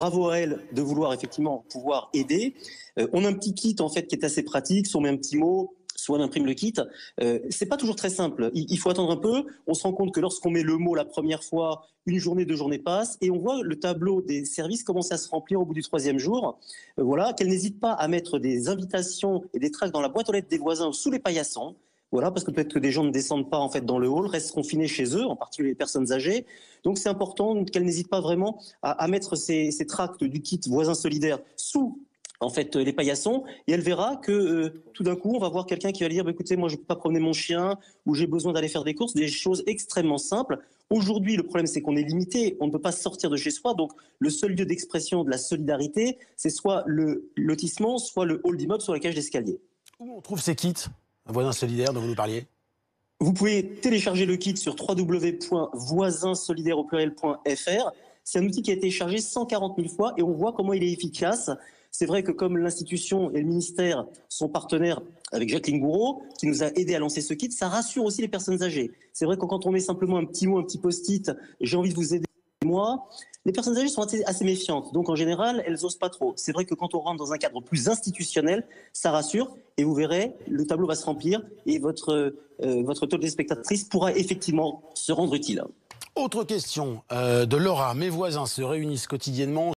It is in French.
Bravo à elle de vouloir effectivement pouvoir aider. On a un petit kit en fait qui est assez pratique, soit on met un petit mot, soit on imprime le kit. C'est pas toujours très simple. Il faut attendre un peu. On se rend compte que lorsqu'on met le mot la première fois, une journée, 2 journées passent, et on voit le tableau des services commencer à se remplir au bout du troisième jour. Voilà, qu'elle n'hésite pas à mettre des invitations et des tracts dans la boîte aux lettres des voisins sous les paillassons. Voilà, parce que peut-être que des gens ne descendent pas en fait dans le hall, restent confinés chez eux, en particulier les personnes âgées. Donc c'est important qu'elle n'hésite pas vraiment à mettre ces tracts du kit voisins solidaires sous en fait les paillassons, et elle verra que tout d'un coup on va voir quelqu'un qui va dire bah, écoutez, moi je peux pas promener mon chien, ou j'ai besoin d'aller faire des courses, des choses extrêmement simples. Aujourd'hui le problème c'est qu'on est limité, on ne peut pas sortir de chez soi, donc le seul lieu d'expression de la solidarité c'est soit le lotissement, soit le hall d'immeuble, soit la cage d'escalier. Où on trouve ces kits, un voisin solidaire dont vous nous parliez? Vous pouvez télécharger le kit sur www.voisinsolidaires.fr. C'est un outil qui a été chargé 140 000 fois et on voit comment il est efficace. C'est vrai que comme l'institution et le ministère sont partenaires avec Jacqueline Gouraud, qui nous a aidé à lancer ce kit, ça rassure aussi les personnes âgées. C'est vrai que quand on met simplement un petit mot, un petit post-it, j'ai envie de vous aider, moi, les personnes âgées sont assez méfiantes, donc en général, elles n'osent pas trop. C'est vrai que quand on rentre dans un cadre plus institutionnel, ça rassure, et vous verrez, le tableau va se remplir, et votre téléspectatrice pourra effectivement se rendre utile. Autre question de Laura. Mes voisins se réunissent quotidiennement